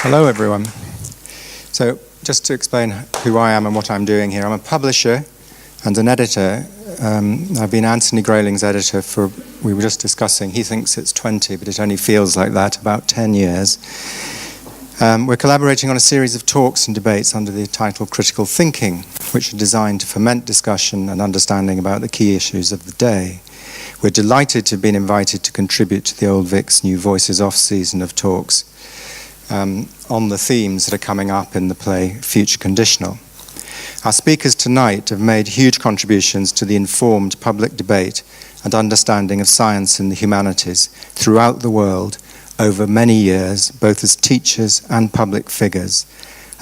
Hello, everyone. So, just to explain who I am and what I'm doing here, I'm a publisher and an editor. I've been Anthony Grayling's editor for, we were just discussing, he thinks it's 20, but it only feels like that, about 10 years. We're collaborating on a series of talks and debates under the title Critical Thinking, which are designed to foment discussion and understanding about the key issues of the day. We're delighted to have been invited to contribute to the Old Vic's New Voices off-season of talks on the themes that are coming up in the play Future Conditional. Our speakers tonight have made huge contributions to the informed public debate and understanding of science and the humanities throughout the world over many years, both as teachers and public figures.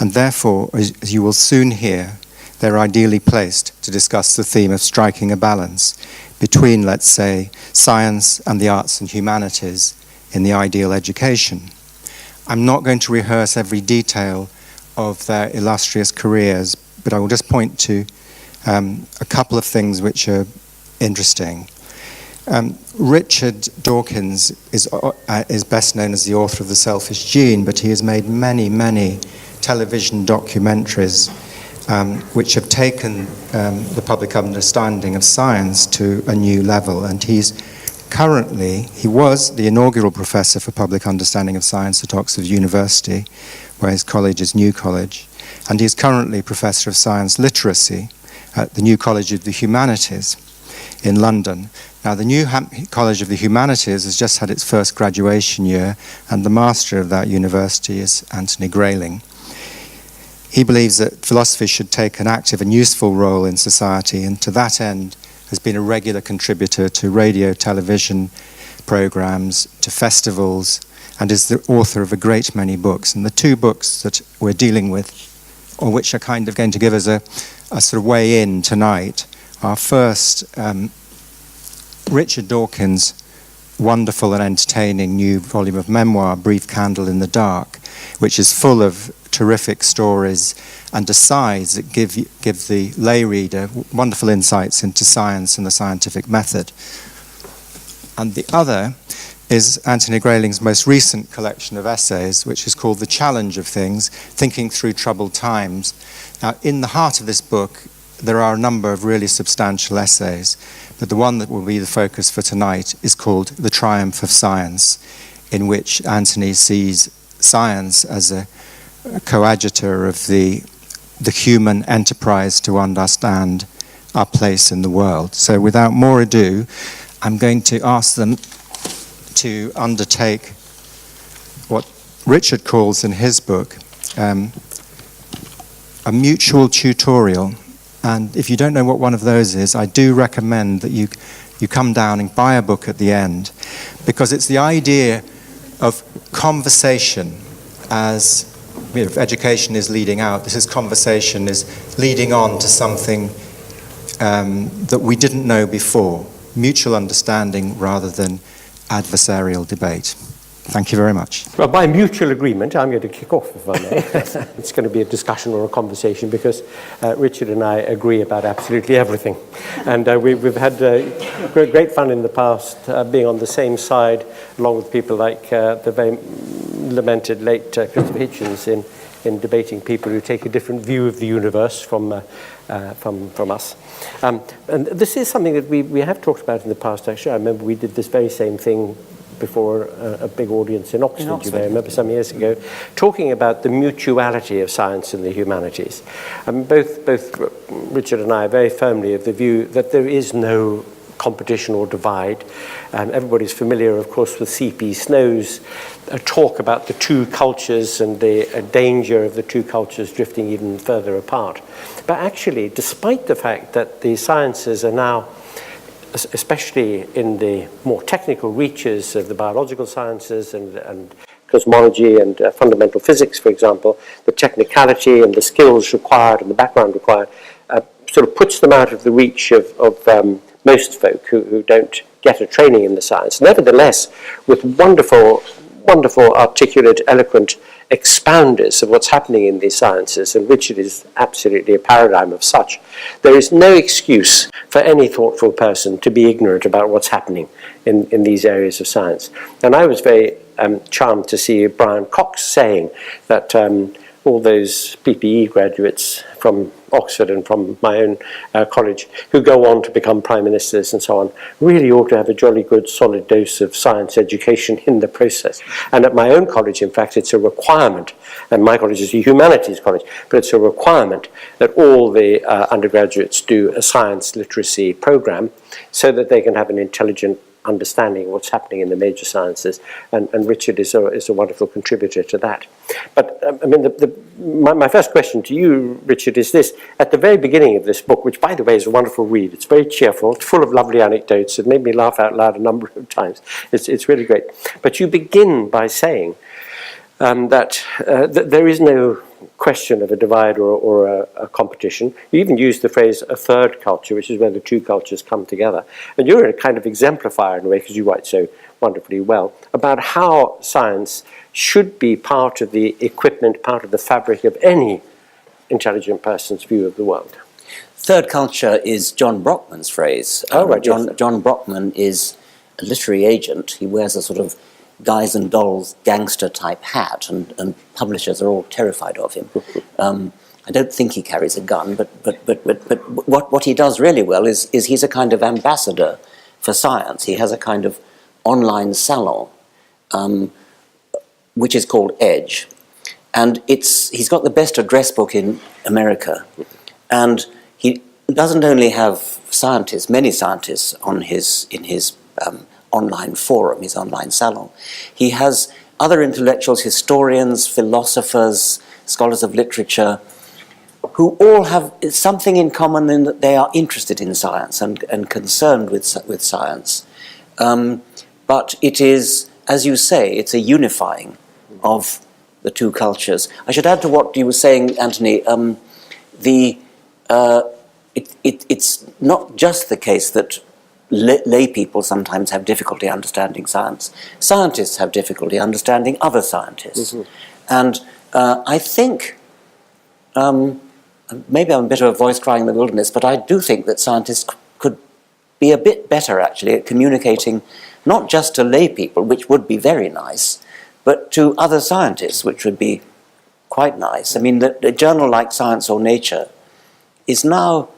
And therefore, as you will soon hear, they're ideally placed to discuss the theme of striking a balance between, let's say, science and the arts and humanities in the ideal education. I'm not going to rehearse every detail of their illustrious careers, but I will just point to a couple of things which are interesting. Richard Dawkins is best known as the author of The Selfish Gene, but he has made many, many television documentaries which have taken the public understanding of science to a new level. And he was the inaugural professor for public understanding of science at Oxford University, where his college is New College. And he's currently Professor of Science Literacy at the New College of the Humanities in London. Now, the New College of the Humanities has just had its first graduation year, and the master of that university is Anthony Grayling. He believes that philosophy should take an active and useful role in society, and to that end has been a regular contributor to radio, television programs, to festivals, and is the author of a great many books. And the two books that we're dealing with, or which are kind of going to give us a sort of way in tonight, are first Richard Dawkins' wonderful and entertaining new volume of memoir, Brief Candle in the Dark, which is full of terrific stories and asides that give the lay reader wonderful insights into science and the scientific method. And the other is Anthony Grayling's most recent collection of essays, which is called The Challenge of Things, Thinking Through Troubled Times. Now, in the heart of this book, there are a number of really substantial essays, but the one that will be the focus for tonight is called The Triumph of Science, in which Anthony sees science as a coadjutor of the human enterprise to understand our place in the world. So without more ado, I'm going to ask them to undertake what Richard calls in his book a mutual tutorial. And if you don't know what one of those is, I do recommend that you come down and buy a book at the end, because it's the idea of conversation as if education is leading out. This is conversation is leading on to something that we didn't know before, mutual understanding rather than adversarial debate. Thank you very much. Well, by mutual agreement, I'm going to kick off, if I may. It's going to be a discussion or a conversation because Richard and I agree about absolutely everything. And we've had great fun in the past being on the same side, along with people like the very lamented late Christopher Hitchens in debating people who take a different view of the universe from us. And this is something that we have talked about in the past, actually. I remember we did this very same thing before a big audience in Oxford, you may remember, some years ago, talking about the mutuality of science and the humanities. Both Richard and I are very firmly of the view that there is no competition or divide. Everybody's familiar, of course, with C.P. Snow's talk about the two cultures and the danger of the two cultures drifting even further apart. But actually, despite the fact that the sciences are now, especially in the more technical reaches of the biological sciences and cosmology and fundamental physics, for example, the technicality and the skills required and the background required sort of puts them out of the reach of most folk who don't get a training in the science. Nevertheless, with wonderful, articulate, eloquent expounders of what's happening in these sciences, and Richard is absolutely a paradigm of such, there is no excuse for any thoughtful person to be ignorant about what's happening in these areas of science. And I was very charmed to see Brian Cox saying that all those PPE graduates from Oxford and from my own college who go on to become prime ministers and so on really ought to have a jolly good solid dose of science education in the process. And at my own college, in fact, it's a requirement, and my college is a humanities college, but it's a requirement that all the undergraduates do a science literacy program so that they can have an intelligent understanding of what's happening in the major sciences, and Richard is a wonderful contributor to that. But I mean, my first question to you, Richard, is this. At the very beginning of this book, which by the way is a wonderful read, it's very cheerful, it's full of lovely anecdotes, it made me laugh out loud a number of times, it's really great. But you begin by saying that there is no question of a divide or a competition. You even use the phrase a third culture, which is where the two cultures come together. And you're a kind of exemplifier in a way, because you write so wonderfully well, about how science should be part of the equipment, part of the fabric of any intelligent person's view of the world. Third culture is John Brockman's phrase. Right, John Brockman is a literary agent. He wears a sort of guys and dolls gangster type hat, and publishers are all terrified of him. I don't think he carries a gun, but what he does really well is he's a kind of ambassador for science. He has a kind of online salon, which is called Edge, and he's got the best address book in America, and he doesn't only have many scientists in his online forum, his online salon. He has other intellectuals, historians, philosophers, scholars of literature, who all have something in common in that they are interested in science and concerned with science. But it is, as you say, it's a unifying of the two cultures. I should add to what you were saying, Anthony, it's not just the case that lay people sometimes have difficulty understanding science. Scientists have difficulty understanding other scientists. Mm-hmm. And I think, maybe I'm a bit of a voice crying in the wilderness, but I do think that scientists could be a bit better actually at communicating not just to lay people, which would be very nice, but to other scientists, which would be quite nice. I mean, a journal like Science or Nature is now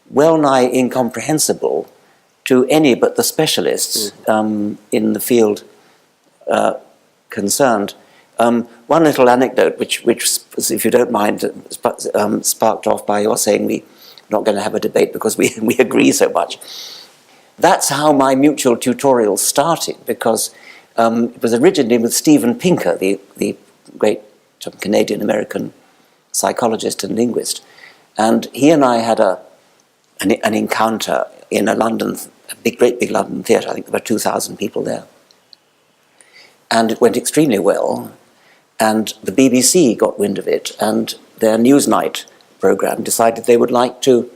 well nigh incomprehensible to any but the specialists in the field concerned. One little anecdote, which, if you don't mind, sparked off by your saying we're not going to have a debate because we agree so much. That's how my mutual tutorial started, because it was originally with Steven Pinker, the great Canadian-American psychologist and linguist. And he and I had an encounter in a great big London theatre. I think there were 2,000 people there. And it went extremely well. And the BBC got wind of it, and their Newsnight programme decided they would like to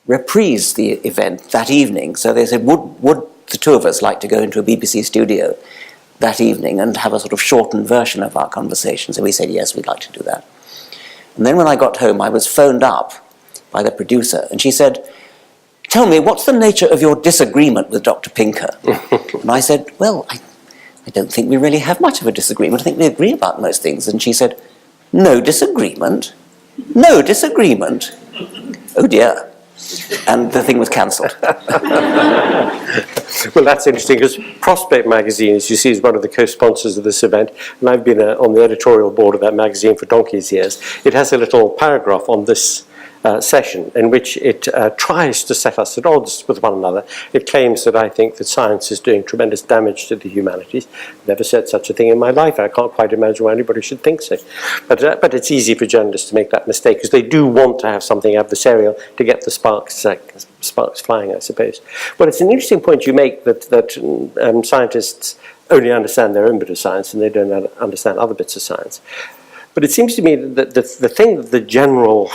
reprise the event that evening. So they said, would the two of us like to go into a BBC studio that evening and have a sort of shortened version of our conversation? So we said, yes, we'd like to do that. And then when I got home, I was phoned up by the producer, and she said, tell me, what's the nature of your disagreement with Dr. Pinker? And I said, well, I don't think we really have much of a disagreement. I think we agree about most things. And she said, no disagreement? No disagreement? Oh dear. And the thing was cancelled. Well, that's interesting, because Prospect magazine, as you see, is one of the co-sponsors of this event, and I've been on the editorial board of that magazine for donkey's years. It has a little paragraph on this session in which it tries to set us at odds with one another. It claims that I think that science is doing tremendous damage to the humanities. I've never said such a thing in my life. I can't quite imagine why anybody should think so. But it's easy for journalists to make that mistake, because they do want to have something adversarial to get the sparks flying, I suppose. Well, it's an interesting point you make that scientists only understand their own bit of science and they don't understand other bits of science. But it seems to me that the thing that the general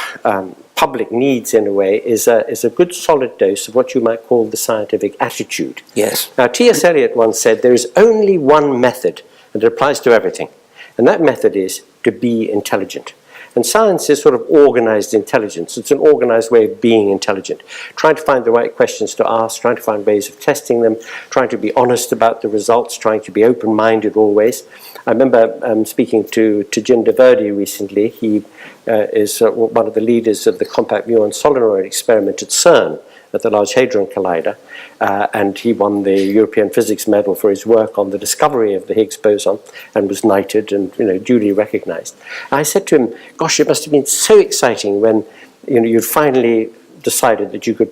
public needs, in a way, is a good solid dose of what you might call the scientific attitude. Yes. Now, T.S. Eliot once said there is only one method, and it applies to everything, and that method is to be intelligent. And science is sort of organized intelligence. It's an organized way of being intelligent, trying to find the right questions to ask, trying to find ways of testing them, trying to be honest about the results, trying to be open-minded always. I remember speaking to Jinder Verdi recently. He is one of the leaders of the compact muon solenoid experiment at CERN, at the Large Hadron Collider, and he won the European Physics Medal for his work on the discovery of the Higgs boson and was knighted and duly recognized. And I said to him, gosh, it must have been so exciting when you'd finally decided that you could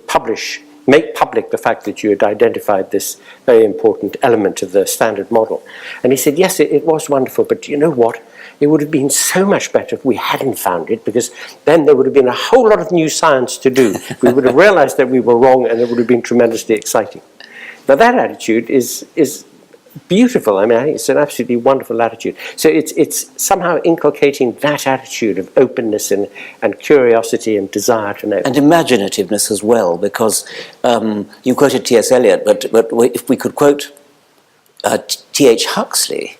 make public the fact that you had identified this very important element of the standard model. And he said, yes, it was wonderful, but you know what? It would have been so much better if we hadn't found it, because then there would have been a whole lot of new science to do. We would have realized that we were wrong, and it would have been tremendously exciting. Now, that attitude is beautiful. I mean, I think it's an absolutely wonderful attitude. So it's somehow inculcating that attitude of openness and curiosity and desire to know. And imaginativeness as well, because you quoted T.S. Eliot, but if we could quote T.H. Huxley,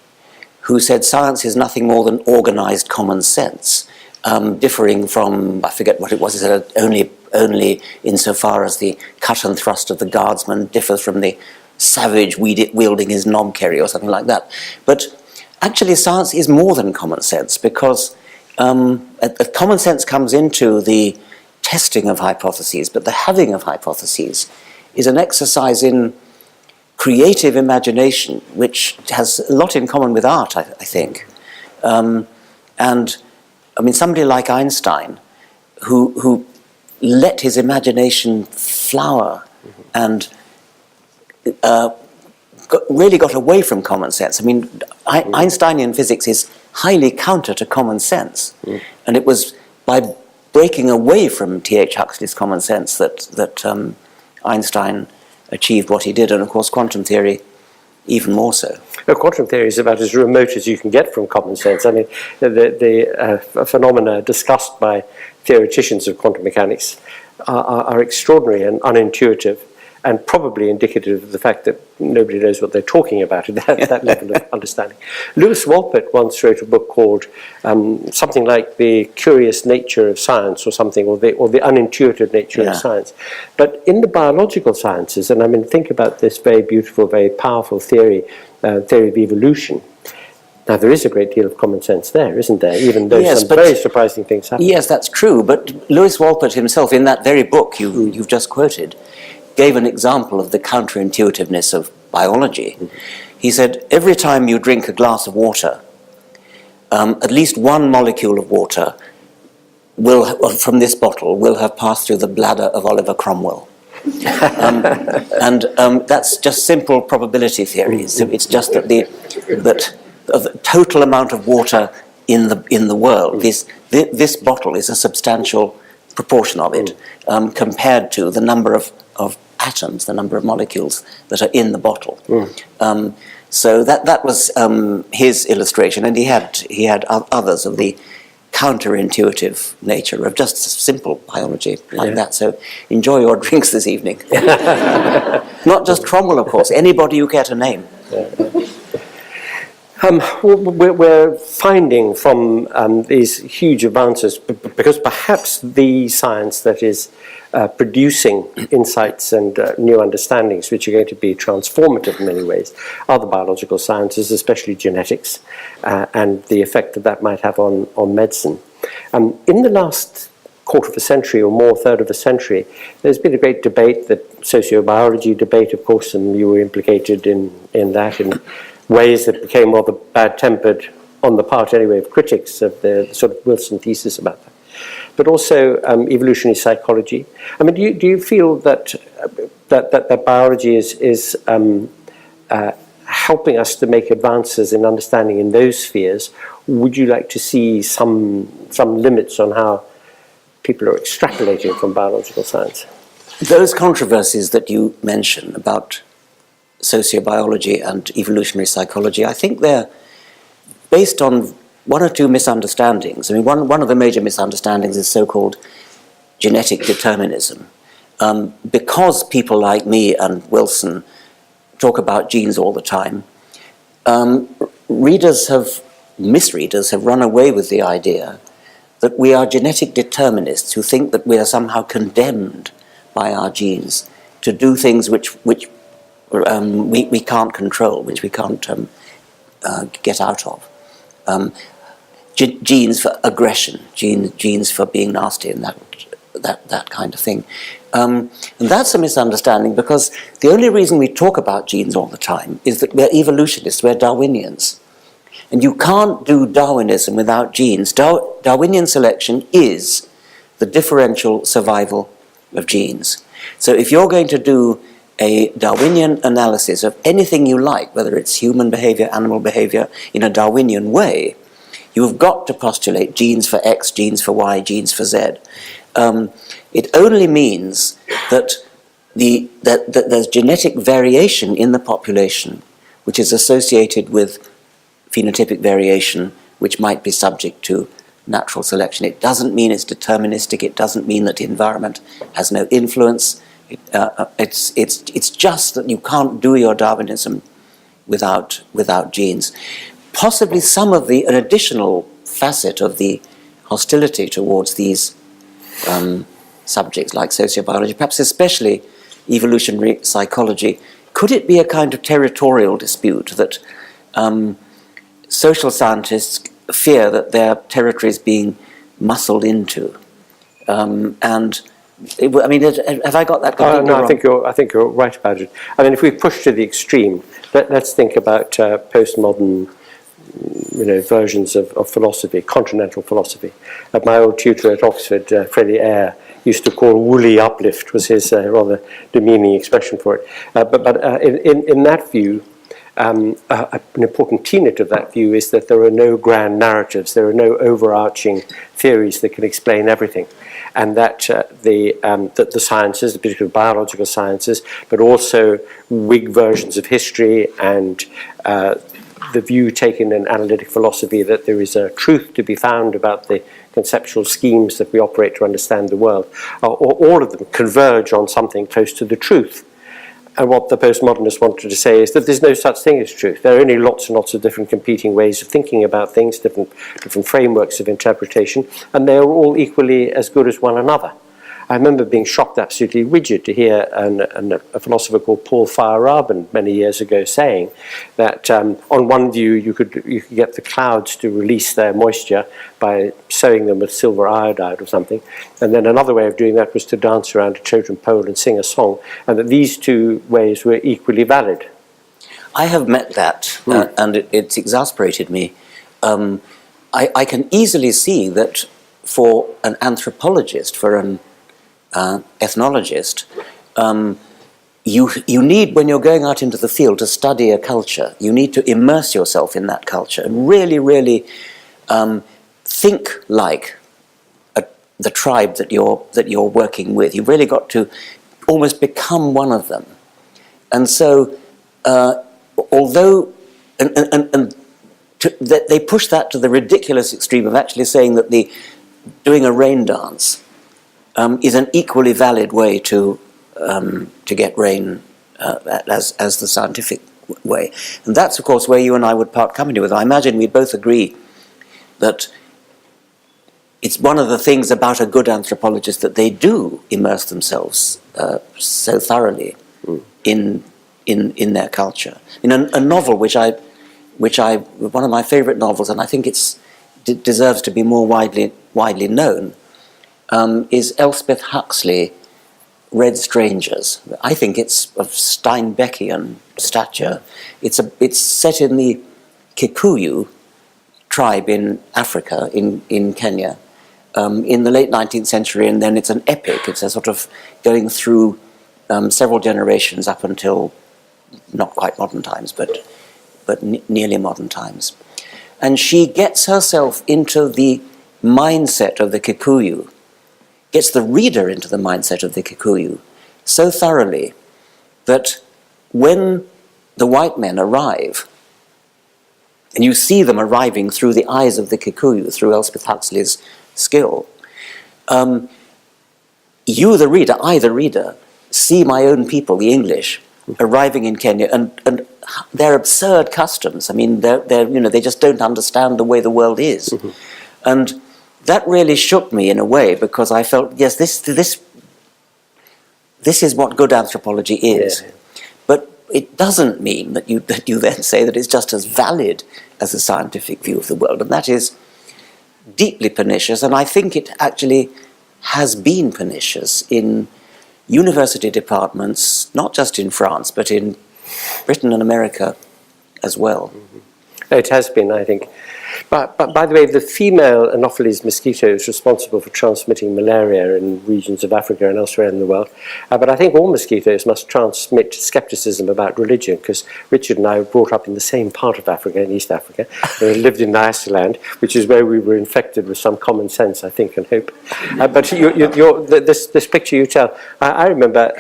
who said science is nothing more than organized common sense, differing from, I forget what it was, he said only insofar as the cut and thrust of the guardsman differs from the savage wielding his knob-kerry or something like that. But actually science is more than common sense, because common sense comes into the testing of hypotheses, but the having of hypotheses is an exercise in creative imagination, which has a lot in common with art, I think. And I mean, somebody like Einstein, who let his imagination flower and really got away from common sense. I mean, Einsteinian physics is highly counter to common sense. And it was by breaking away from T.H. Huxley's common sense that Einstein achieved what he did, and of course quantum theory even more so. Well, quantum theory is about as remote as you can get from common sense. I mean, the phenomena discussed by theoreticians of quantum mechanics are extraordinary and unintuitive, and probably indicative of the fact that nobody knows what they're talking about at that level of understanding. Lewis Wolpert once wrote a book called something like The Curious Nature of Science or something, or the Unintuitive Nature of Science. But in the biological sciences, and I mean, think about this very beautiful, very powerful theory of evolution. Now, there is a great deal of common sense there, isn't there? Even though some very surprising things happen. Yes, that's true. But Lewis Wolpert himself, in that very book you've just quoted, gave an example of the counterintuitiveness of biology. He said, every time you drink a glass of water, at least one molecule of water from this bottle will have passed through the bladder of Oliver Cromwell. And that's just simple probability theory. So it's just that the total amount of water in the world, this bottle is a substantial proportion of it compared to the number of atoms, the number of molecules that are in the bottle. So that was his illustration, and he had others of the counterintuitive nature of just simple biology like that. So enjoy your drinks this evening. Not just Cromwell, of course, anybody you care to name. We're finding from these huge advances, because perhaps the science that is producing insights and new understandings which are going to be transformative in many ways are the biological sciences, especially genetics, and the effect that might have on medicine. In the last quarter of a century or more, third of a century, there's been a great debate, the sociobiology debate, of course, and you were implicated in that in ways that became rather bad-tempered, on the part anyway, of critics of the sort of Wilson thesis about that. But also evolutionary psychology. I mean, do you feel that biology is helping us to make advances in understanding in those spheres? Would you like to see some limits on how people are extrapolating from biological science? Those controversies that you mention about sociobiology and evolutionary psychology, I think they're based on one or two misunderstandings. I mean, one of the major misunderstandings is so-called genetic determinism. Because people like me and Wilson talk about genes all the time, misreaders have run away with the idea that we are genetic determinists who think that we are somehow condemned by our genes to do things which we can't control, which we can't get out of. Genes for aggression, genes for being nasty, and that kind of thing. And that's a misunderstanding, because the only reason we talk about genes all the time is that we're evolutionists, we're Darwinians. And you can't do Darwinism without genes. Darwinian selection is the differential survival of genes. So if you're going to do a Darwinian analysis of anything you like, whether it's human behavior, animal behavior, in a Darwinian way, you've got to postulate genes for X, genes for Y, genes for Z. It only means that there's genetic variation in the population which is associated with phenotypic variation which might be subject to natural selection. It doesn't mean it's deterministic. It doesn't mean that the environment has no influence. It's just that you can't do your Darwinism without genes. Possibly an additional facet of the hostility towards these subjects like sociobiology, perhaps especially evolutionary psychology, could it be a kind of territorial dispute that social scientists fear that their territory is being muscled into? Have I got that completely no, wrong? I think you're right about it. I mean, if we push to the extreme, let's think about postmodern, versions of philosophy, continental philosophy. My old tutor at Oxford, Freddie Eyre, used to call woolly uplift, was his rather demeaning expression for it. But in that view, an important tenet of that view is that there are no grand narratives, there are no overarching theories that can explain everything, and that the sciences, particularly biological sciences, but also Whig versions of history and the view taken in analytic philosophy that there is a truth to be found about the conceptual schemes that we operate to understand the world, all of them converge on something close to the truth. And what the postmodernists wanted to say is that there's no such thing as truth. There are only lots and lots of different competing ways of thinking about things, different frameworks of interpretation, and they are all equally as good as one another. I remember being shocked, absolutely rigid, to hear a philosopher called Paul Feyerabend many years ago saying that on one view you could get the clouds to release their moisture by sowing them with silver iodide or something, and then another way of doing that was to dance around a totem pole and sing a song, and that these two ways were equally valid. I have met that, and it's exasperated me. I can easily see that for an anthropologist, for an ethnologist, you need, when you're going out into the field to study a culture, you need to immerse yourself in that culture and really, really think like the tribe that you're working with. You've really got to almost become one of them. And so, although they push that to the ridiculous extreme of actually saying that doing a rain dance is an equally valid way to get rain as the scientific way. And that's, of course, where you and I would part company with. I imagine we'd both agree that it's one of the things about a good anthropologist that they do immerse themselves so thoroughly in their culture. In a novel which one of my favourite novels, and I think it deserves to be more widely known, is Elspeth Huxley, Red Strangers. I think it's of Steinbeckian stature. It's set in the Kikuyu tribe in Africa, in Kenya, in the late 19th century, and then it's an epic. It's a sort of going through several generations up until not quite modern times, but nearly modern times. And she gets herself into the mindset of the Kikuyu, gets the reader into the mindset of the Kikuyu so thoroughly that when the white men arrive, and you see them arriving through the eyes of the Kikuyu, through Elspeth Huxley's skill, you, the reader, I, the reader, see my own people, the English, arriving in Kenya, and their absurd customs. I mean, they just don't understand the way the world is. Mm-hmm. And that really shook me in a way, because I felt, yes, this is what good anthropology is. Yeah. But it doesn't mean that you then say that it's just as valid as a scientific view of the world, and that is deeply pernicious, and I think it actually has been pernicious in university departments, not just in France, but in Britain and America as well. It has been, I think. But by the way, the female Anopheles mosquito is responsible for transmitting malaria in regions of Africa and elsewhere in the world. But I think all mosquitoes must transmit skepticism about religion, because Richard and I were brought up in the same part of Africa, in East Africa. We lived in Nyasaland, which is where we were infected with some common sense, I think, and hope. But this picture you tell, I remember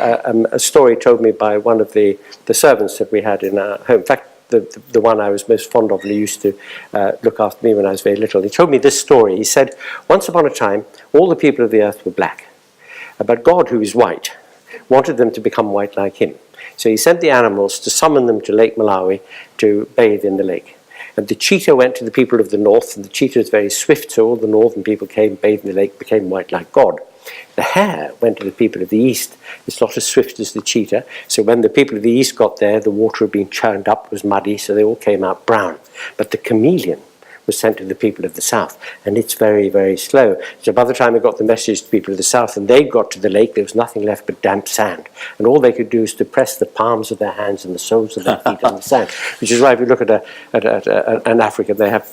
a story told me by one of the servants that we had in our home. In fact, the one I was most fond of, and he used to look after me when I was very little. He told me this story. He said, once upon a time, all the people of the earth were black. But God, who is white, wanted them to become white like him. So he sent the animals to summon them to Lake Malawi to bathe in the lake. And the cheetah went to the people of the north, and the cheetah is very swift, so all the northern people came, bathed in the lake, became white like God. The hare went to the people of the east. It's not as swift as the cheetah. So when the people of the east got there, the water had been churned up, it was muddy, so they all came out brown. But the chameleon was sent to the people of the south, and it's very, very slow. So by the time it got the message to the people of the south, and they got to the lake, there was nothing left but damp sand. And all they could do is to press the palms of their hands and the soles of their feet on the sand, which is why if you look at an African, they have,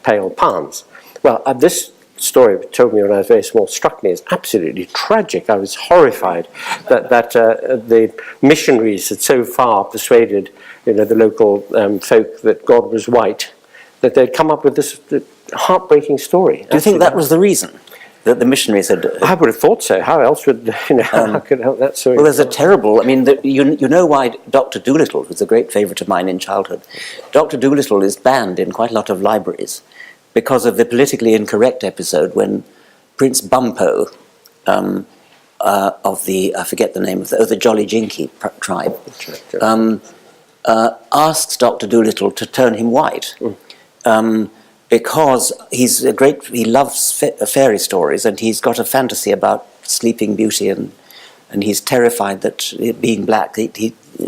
pale palms. Well, this story told me when I was very small struck me as absolutely tragic. I was horrified that the missionaries had so far persuaded the local folk that God was white, that they'd come up with this heartbreaking story. Do you think that was the reason that the missionaries had? I would have thought so. How else would how could help that story? Well, there's a terrible. I mean, you know why Dr. Dolittle, who's a great favourite of mine in childhood, Dr. Dolittle is banned in quite a lot of libraries because of the politically incorrect episode when Prince Bumpo of the, I forget the name of the Jolly Jinky tribe, asks Dr. Dolittle to turn him white. Because he loves fairy stories, and he's got a fantasy about Sleeping Beauty, and he's terrified that being black,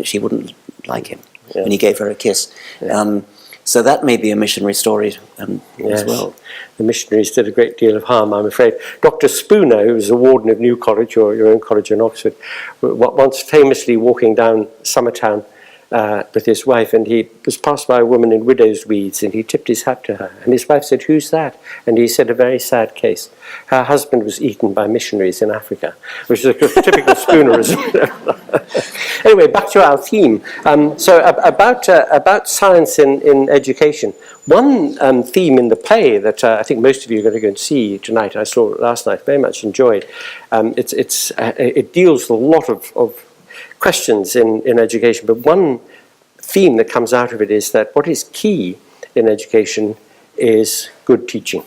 she wouldn't like him, and he gave her a kiss. Yeah. So that may be a missionary story as well. The missionaries did a great deal of harm, I'm afraid. Dr. Spooner, who was the warden of New College, or your own college in Oxford, once famously walking down Summertown with his wife, and he was passed by a woman in widow's weeds, and he tipped his hat to her. And his wife said, "Who's that?" And he said, "A very sad case. Her husband was eaten by missionaries in Africa," which is a typical Spoonerism. Anyway, back to our theme. So about science in education. One theme in the play that I think most of you are going to go and see tonight, I saw it last night, very much enjoyed. It deals with a lot of questions in education, but one theme that comes out of it is that what is key in education is good teaching.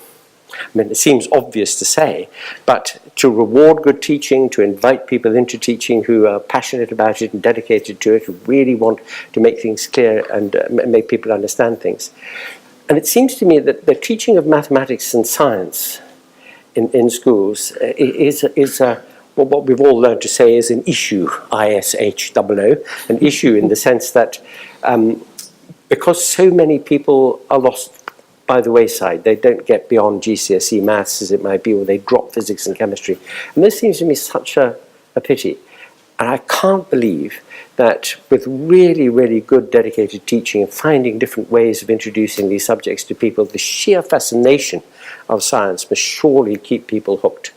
I mean, it seems obvious to say, but to reward good teaching, to invite people into teaching who are passionate about it and dedicated to it, who really want to make things clear and make people understand things. And it seems to me that the teaching of mathematics and science in schools is what we've all learned to say is an issue, I-S-H-O-O, an issue in the sense that because so many people are lost by the wayside, they don't get beyond GCSE maths as it might be, or they drop physics and chemistry. And this seems to me such a pity. And I can't believe that with really, really good dedicated teaching and finding different ways of introducing these subjects to people, the sheer fascination of science must surely keep people hooked.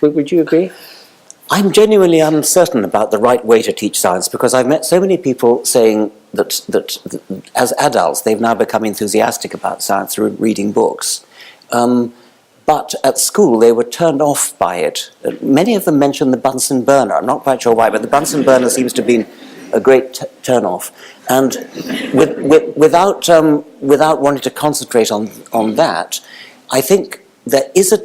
Would you agree? I'm genuinely uncertain about the right way to teach science, because I've met so many people saying that as adults they've now become enthusiastic about science through reading books. But at school they were turned off by it. Many of them mentioned the Bunsen burner. I'm not quite sure why, but the Bunsen burner seems to have been a great turn-off. And without wanting to concentrate on that, I think there is a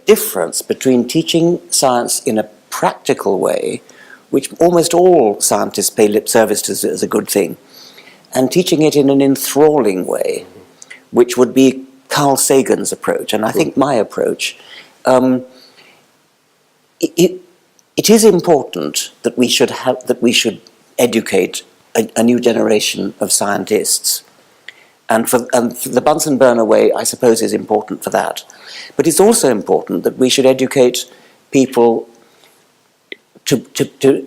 difference between teaching science in a practical way, which almost all scientists pay lip service to as a good thing, and teaching it in an enthralling way, which would be Carl Sagan's approach, and I think my approach, it is important that we should educate a new generation of scientists, and the Bunsen burner way, I suppose, is important for that. But it's also important that we should educate people to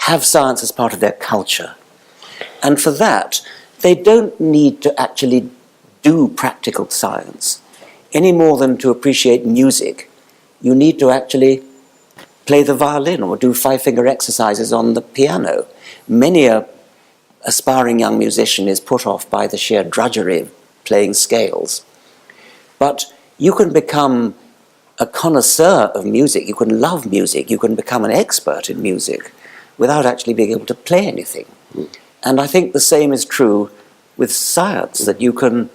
have science as part of their culture, and for that they don't need to actually do practical science any more than to appreciate music. You need to actually play the violin or do five-finger exercises on the piano. Many a aspiring young musician is put off by the sheer drudgery of playing scales. But you can become a connoisseur of music, you can love music, you can become an expert in music without actually being able to play anything. And I think the same is true with science, that you can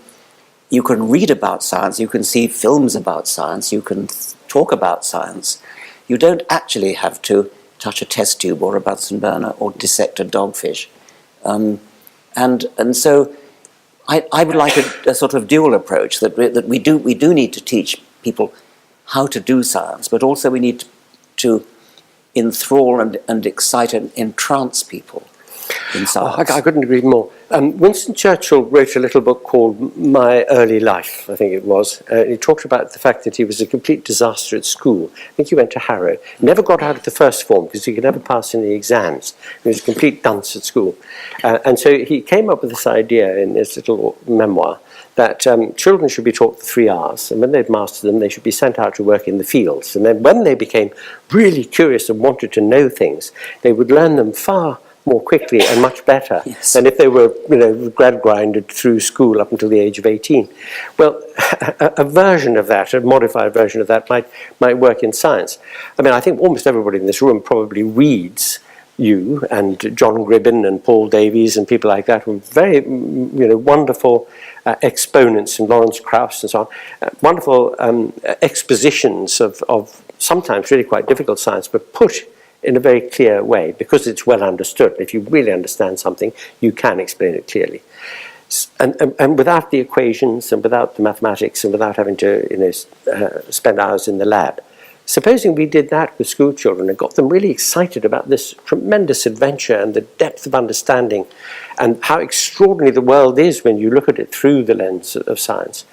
read about science, you can see films about science, you can talk about science. You don't actually have to touch a test tube or a Bunsen burner or dissect a dogfish. And so I would like a sort of dual approach, that we do need to teach people how to do science, but also we need to enthrall and excite and entrance people in science. I couldn't agree more. Winston Churchill wrote a little book called My Early Life, I think it was. He talked about the fact that he was a complete disaster at school. I think he went to Harrow. Never got out of the first form because he could never pass in the exams. He was a complete dunce at school. And so he came up with this idea in his little memoir that children should be taught the 3 R's, and when they'd mastered them, they should be sent out to work in the fields. And then when they became really curious and wanted to know things, they would learn them far more quickly and much better than if they were, grad-grinded through school up until the age of 18. Well, a version of that, a modified version of that, might work in science. I mean, I think almost everybody in this room probably reads you and John Gribbin and Paul Davies and people like that, who are very, wonderful exponents, and Lawrence Krauss and so on, wonderful expositions of sometimes really quite difficult science, but put in a very clear way, because it's well understood. If you really understand something, you can explain it clearly. And without the equations and without the mathematics and without having to spend hours in the lab. Supposing we did that with school children and got them really excited about this tremendous adventure and the depth of understanding and how extraordinary the world is when you look at it through the lens of science.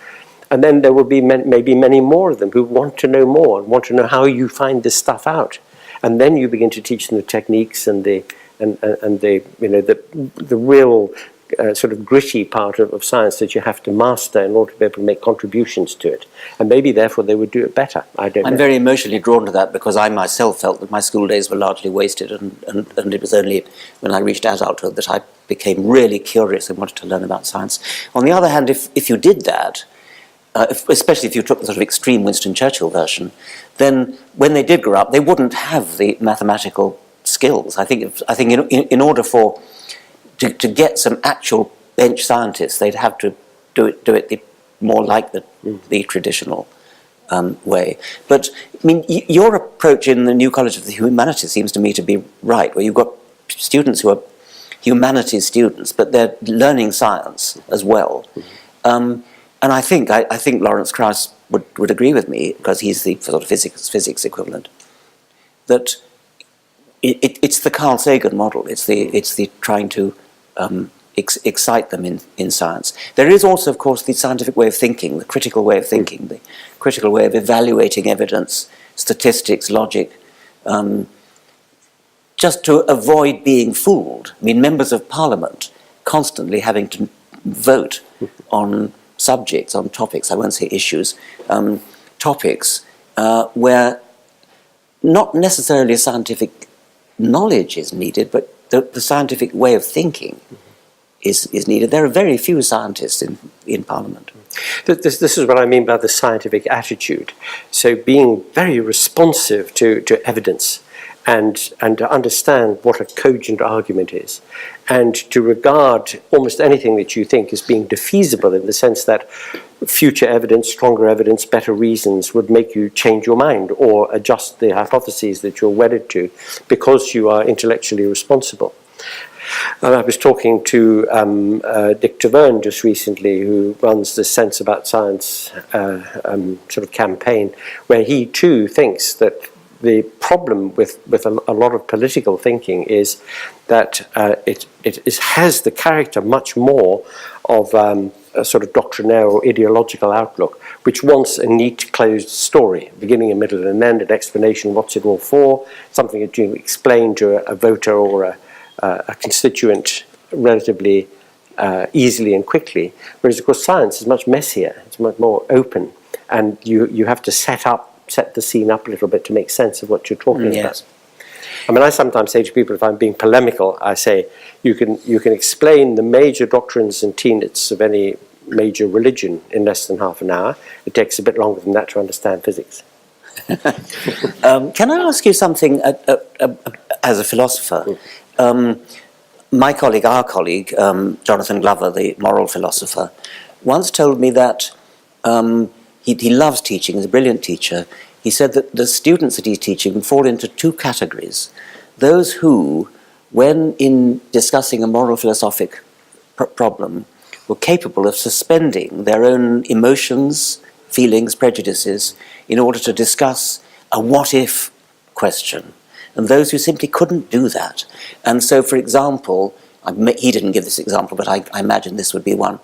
And then there will be maybe many more of them who want to know more and want to know how you find this stuff out. And then you begin to teach them the techniques and the real sort of gritty part of science that you have to master in order to be able to make contributions to it. And maybe therefore they would do it better. I don't know. I'm very emotionally drawn to that, because I myself felt that my school days were largely wasted, and it was only when I reached adulthood that I became really curious and wanted to learn about science. On the other hand, if you did that, especially if you took the sort of extreme Winston Churchill version, then when they did grow up, they wouldn't have the mathematical skills. I think in order to get some actual bench scientists, they'd have to do it more like the traditional way. But I mean, your approach in the New College of the Humanities seems to me to be right, where you've got students who are humanities students, but they're learning science as well. And I think Lawrence Krauss would agree with me, because he's the sort of physics equivalent, that it's the Carl Sagan model. It's the trying to excite them in science. There is also, of course, the scientific way of thinking, the critical way of thinking, the critical way of evaluating evidence, statistics, logic, just to avoid being fooled. I mean, members of Parliament constantly having to vote on subjects, on topics, I won't say issues, topics where not necessarily scientific knowledge is needed, but the scientific way of thinking is needed. There are very few scientists in Parliament. This is what I mean by the scientific attitude. So being very responsive to evidence, and to understand what a cogent argument is, and to regard almost anything that you think as being defeasible, in the sense that future evidence, stronger evidence, better reasons would make you change your mind or adjust the hypotheses that you're wedded to, because you are intellectually responsible. And I was talking to Dick Taverne just recently, who runs the Sense About Science sort of campaign, where he too thinks that the problem with a lot of political thinking is that it has the character much more of a sort of doctrinaire or ideological outlook, which wants a neat closed story, beginning, a middle and an end, an explanation, what's it all for, something that you explain to a voter or a constituent relatively easily and quickly, whereas of course science is much messier, it's much more open, and you have to set the scene up a little bit to make sense of what you're talking about. I mean, I sometimes say to people, if I'm being polemical, I say you can explain the major doctrines and tenets of any major religion in less than half an hour. It takes a bit longer than that to understand physics. Can I ask you something as a philosopher? My colleague, our colleague, Jonathan Glover, the moral philosopher, once told me that he loves teaching, he's a brilliant teacher. He said that the students that he's teaching fall into two categories. Those who, when in discussing a moral philosophic problem, were capable of suspending their own emotions, feelings, prejudices, in order to discuss a what-if question. And those who simply couldn't do that. And so, for example, he didn't give this example, but I imagine this would be one.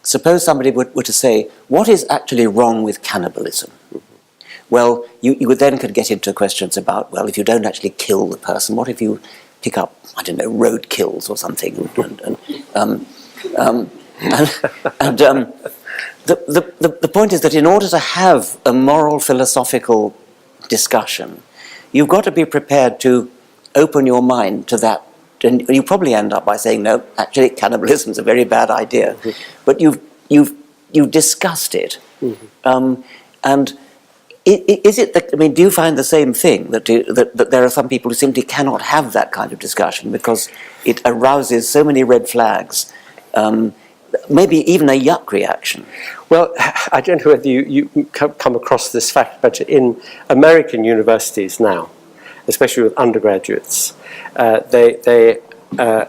Suppose somebody were to say, what is actually wrong with cannibalism? Well, you would then could get into questions about, well, if you don't actually kill the person, what if you pick up, I don't know, road kills or something? The point is that in order to have a moral philosophical discussion, you've got to be prepared to open your mind to that. And you probably end up by saying, no, actually cannibalism is a very bad idea. But you've discussed it. And is it that, I mean, do you find the same thing, that there are some people who simply cannot have that kind of discussion because it arouses so many red flags, maybe even a yuck reaction? Well, I don't know whether you come across this fact, but in American universities now, especially with undergraduates,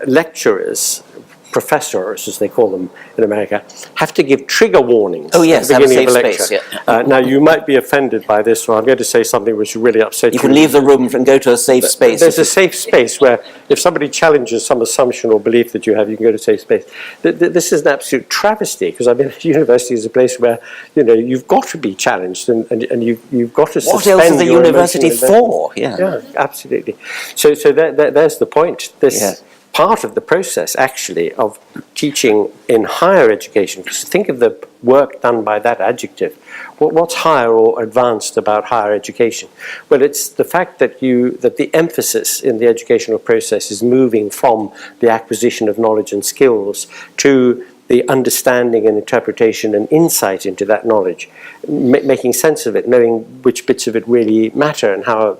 lecturers, professors, as they call them in America, have to give trigger warnings at the beginning of a lecture. Space, yeah. Now, you might be offended by this, or I'm going to say something which really upsets you. You can leave the room and go to a safe space. There's a safe space where if somebody challenges some assumption or belief that you have, you can go to a safe space. This is an absolute travesty, because I mean, university is a place where, you know, you've got to be challenged and you've got to suspend your What else is the university for? Yeah, absolutely. So there's the point. This part of the process, actually, of teaching in higher education, because think of the work done by that adjective. What's higher or advanced about higher education? Well, it's the fact that the emphasis in the educational process is moving from the acquisition of knowledge and skills to the understanding and interpretation and insight into that knowledge, making sense of it, knowing which bits of it really matter and how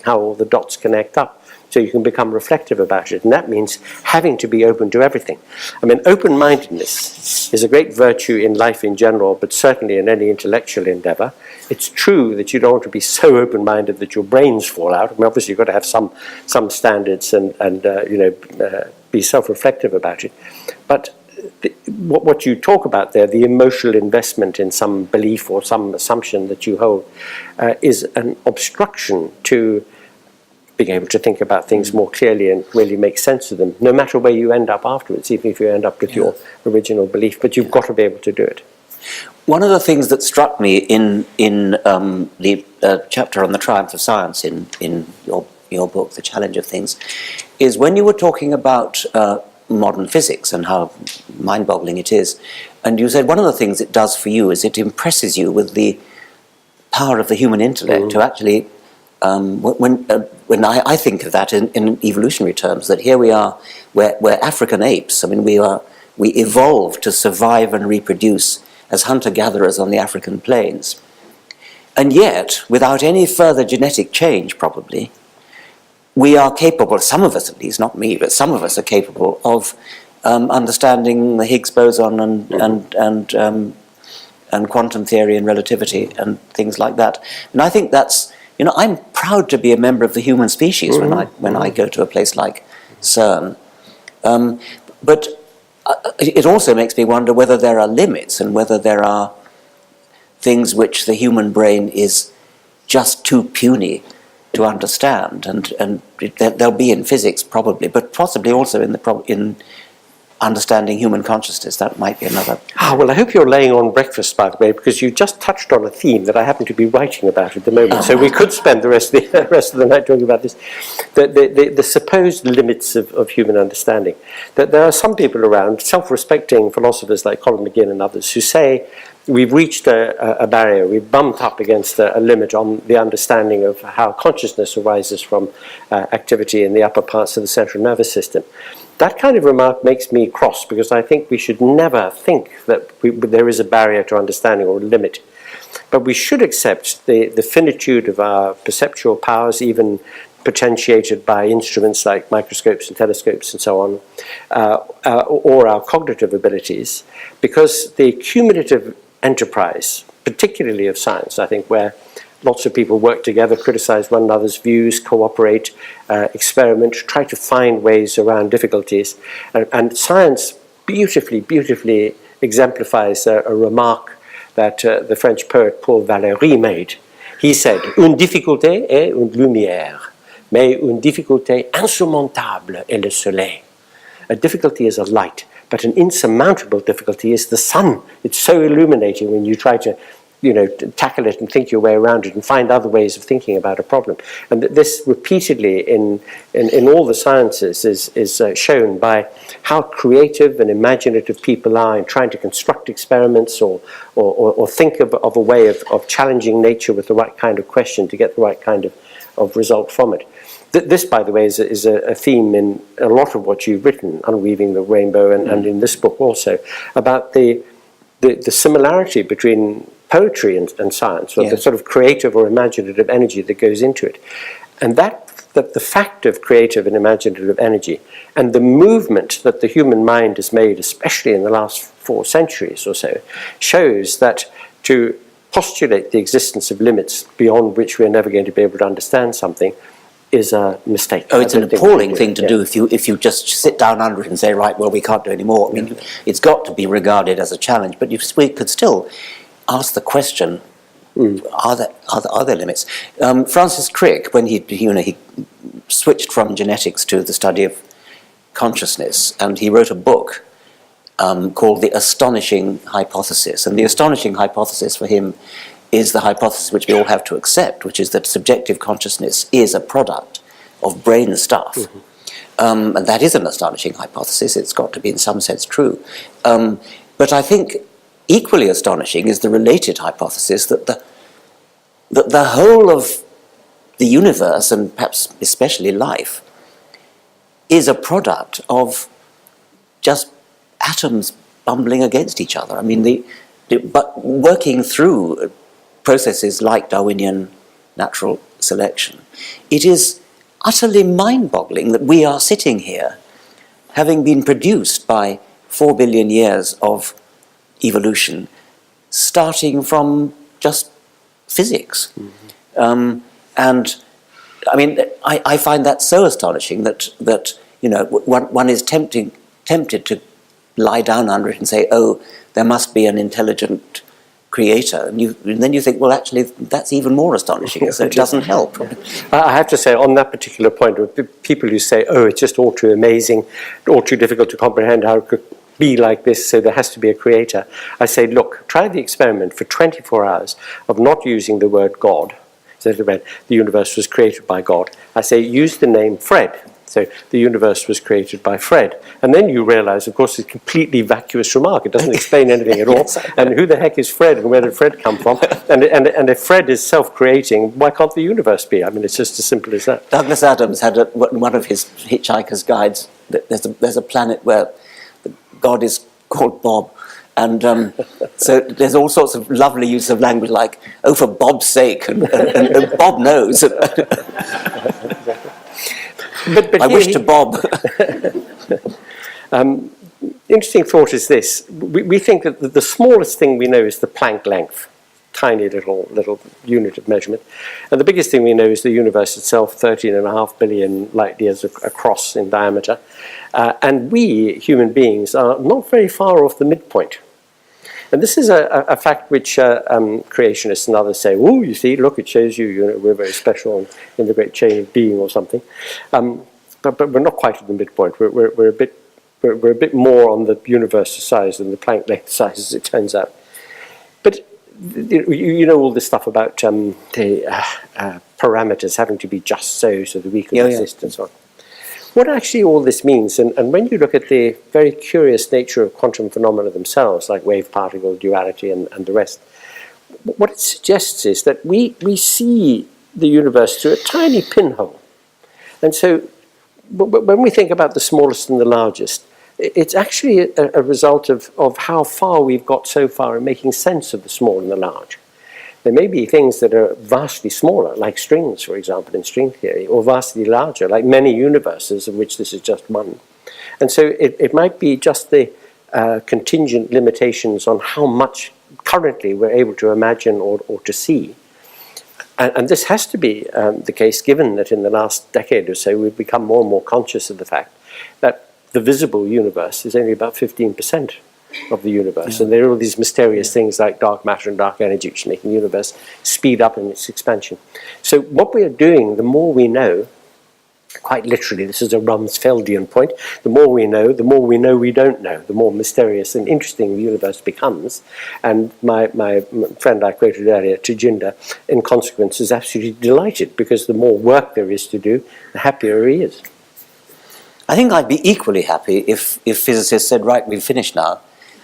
all the dots connect up. So you can become reflective about it. And that means having to be open to everything. I mean, open-mindedness is a great virtue in life in general, but certainly in any intellectual endeavor. It's true that you don't want to be so open-minded that your brains fall out. I mean, obviously, you've got to have some standards and be self-reflective about it. But what you talk about there, the emotional investment in some belief or some assumption that you hold, is an obstruction to being able to think about things more clearly and really make sense of them, no matter where you end up afterwards, even if you end up with your original belief. But you've got to be able to do it. One of the things that struck me in the chapter on the triumph of science in your book, The Challenge of Things, is when you were talking about modern physics and how mind-boggling it is, and you said one of the things it does for you is it impresses you with the power of the human intellect to actually. When I think of that in evolutionary terms, that here we are, we're African apes. I mean, we evolved to survive and reproduce as hunter-gatherers on the African plains. And yet, without any further genetic change, probably, we are capable, some of us at least, not me, but some of us are capable of understanding the Higgs boson and quantum theory and relativity and things like that. And I think that's, you know, I'm proud to be a member of the human species when I go to a place like CERN. But it also makes me wonder whether there are limits and whether there are things which the human brain is just too puny to understand, and there'll be in physics probably, but possibly also in understanding human consciousness. That might be another. Well, I hope you're laying on breakfast, by the way, because you just touched on a theme that I happen to be writing about at the moment. So we could spend the rest of the night talking about this. The supposed limits of human understanding. That there are some people around, self-respecting philosophers like Colin McGinn and others, who say we've reached a barrier, we've bumped up against a limit on the understanding of how consciousness arises from activity in the upper parts of the central nervous system. That kind of remark makes me cross, because I think we should never think that there is a barrier to understanding or a limit. But we should accept the finitude of our perceptual powers, even potentiated by instruments like microscopes and telescopes and so on, or our cognitive abilities, because the cumulative enterprise, particularly of science, I think, where lots of people work together, criticize one another's views, cooperate, experiment, try to find ways around difficulties. And science beautifully exemplifies a remark that the French poet Paul Valéry made. He said, "Une difficulté est une lumière, mais une difficulté insurmontable est le soleil." A difficulty is a light, but an insurmountable difficulty is the sun. It's so illuminating when you try to tackle it and think your way around it and find other ways of thinking about a problem. And this repeatedly in all the sciences is shown by how creative and imaginative people are in trying to construct experiments or think of a way of challenging nature with the right kind of question to get the right kind of result from it. This, by the way, is a theme in a lot of what you've written, Unweaving the Rainbow, and in this book also, about the similarity between poetry and science, or the sort of creative or imaginative energy that goes into it. And that the fact of creative and imaginative energy and the movement that the human mind has made, especially in the last 4 centuries or so, shows that to postulate the existence of limits beyond which we're never going to be able to understand something is a mistake. Oh, it's an appalling thing to do if you just sit down under it and say, right, well, we can't do any more. I mean, it's got to be regarded as a challenge, but we could still ask the question, are there limits? Francis Crick, when he switched from genetics to the study of consciousness, and he wrote a book called The Astonishing Hypothesis. And the astonishing hypothesis for him is the hypothesis which we all have to accept, which is that subjective consciousness is a product of brain stuff. And that is an astonishing hypothesis. It's got to be in some sense true. But I think equally astonishing is the related hypothesis that the whole of the universe, and perhaps especially life, is a product of just atoms bumbling against each other. I mean, but working through processes like Darwinian natural selection, it is utterly mind-boggling that we are sitting here, having been produced by 4 billion years of evolution, starting from just physics. And I mean, I find that so astonishing that one is tempted to lie down under it and say, oh, there must be an intelligent creator, and then you think, well, actually, that's even more astonishing, so it doesn't help. I have to say, on that particular point, people who say, oh, it's just all too amazing, all too difficult to comprehend how it could be like this, so there has to be a creator, I say, look, try the experiment for 24 hours of not using the word God. So the universe was created by God. I say, use the name Fred. So the universe was created by Fred. And then you realize, of course, it's a completely vacuous remark. It doesn't explain anything at all. Yes, and who the heck is Fred, and where did Fred come from? And if Fred is self-creating, why can't the universe be? I mean, it's just as simple as that. Douglas Adams had one of his Hitchhiker's Guides. There's a planet where God is called Bob. And so there's all sorts of lovely use of language like, oh, for Bob's sake, and Bob knows. But I wish to Bob. Interesting thought is this. We think that the smallest thing we know is the Planck length. tiny little unit of measurement. And the biggest thing we know is the universe itself, 13.5 billion light years across in diameter. And we, human beings, are not very far off the midpoint. And this is a fact which creationists and others say, oh, you see, look, it shows you, we're very special in the great chain of being or something. But we're not quite at the midpoint. We're a bit more on the universe's size than the Planck length size, as it turns out. But you know all this stuff about the parameters having to be just so that we can exist and so on. What actually all this means, and when you look at the very curious nature of quantum phenomena themselves, like wave-particle duality and the rest, what it suggests is that we see the universe through a tiny pinhole. And so when we think about the smallest and the largest, it's actually a result of how far we've got so far in making sense of the small and the large. There may be things that are vastly smaller, like strings, for example, in string theory, or vastly larger, like many universes, of which this is just one. And so it might be just the contingent limitations on how much currently we're able to imagine or to see. And this has to be the case, given that in the last decade or so we've become more and more conscious of the fact that the visible universe is only about 15% of the universe. And there are all these mysterious things like dark matter and dark energy which make the universe speed up in its expansion. So what we are doing, the more we know, quite literally, this is a Rumsfeldian point, the more we know we don't know, the more mysterious and interesting the universe becomes. And my friend I quoted earlier, Tejinder, in consequence is absolutely delighted, because the more work there is to do, the happier he is. I think I'd be equally happy if physicists said, right, we've finished now.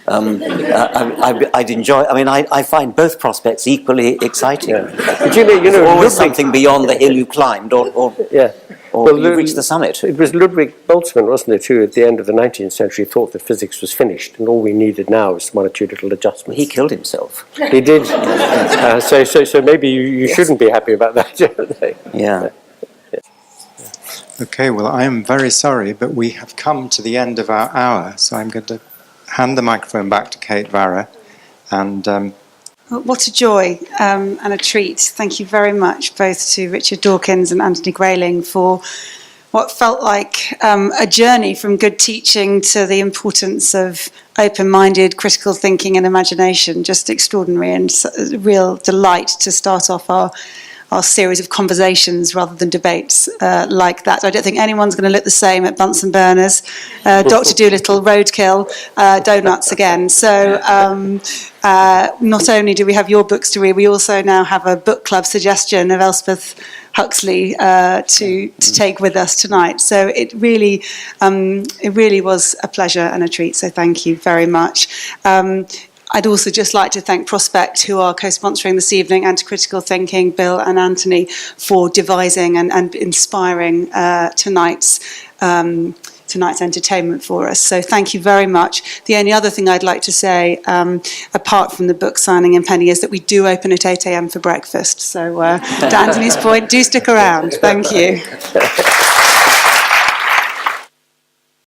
I'd enjoy. I mean, I find both prospects equally exciting. Yeah. But you know, there's always something beyond the hill you climbed, or you reached the summit. It was Ludwig Boltzmann, wasn't it, who at the end of the 19th century thought that physics was finished, and all we needed now was one or two little adjustments. He killed himself. He did. So maybe you shouldn't be happy about that. Yeah. Okay, well, I am very sorry, but we have come to the end of our hour, so I'm going to hand the microphone back to Kate Varra. And what a joy and a treat. Thank you very much, both to Richard Dawkins and Anthony Grayling, for what felt like a journey from good teaching to the importance of open-minded, critical thinking and imagination. Just extraordinary, and a real delight to start off our series of conversations rather than debates like that. I don't think anyone's going to look the same at Bunsen burners, Dr. Dolittle, roadkill, donuts again. So not only do we have your books to read, we also now have a book club suggestion of Elspeth Huxley to take with us tonight. So it really was a pleasure and a treat. So thank you very much. I'd also just like to thank Prospect, who are co-sponsoring this evening, and to Critical Thinking, Bill and Anthony, for devising and inspiring tonight's entertainment for us. So thank you very much. The only other thing I'd like to say, apart from the book signing and Penny, is that we do open at 8 a.m. for breakfast. So to Anthony's point, do stick around. Thank you.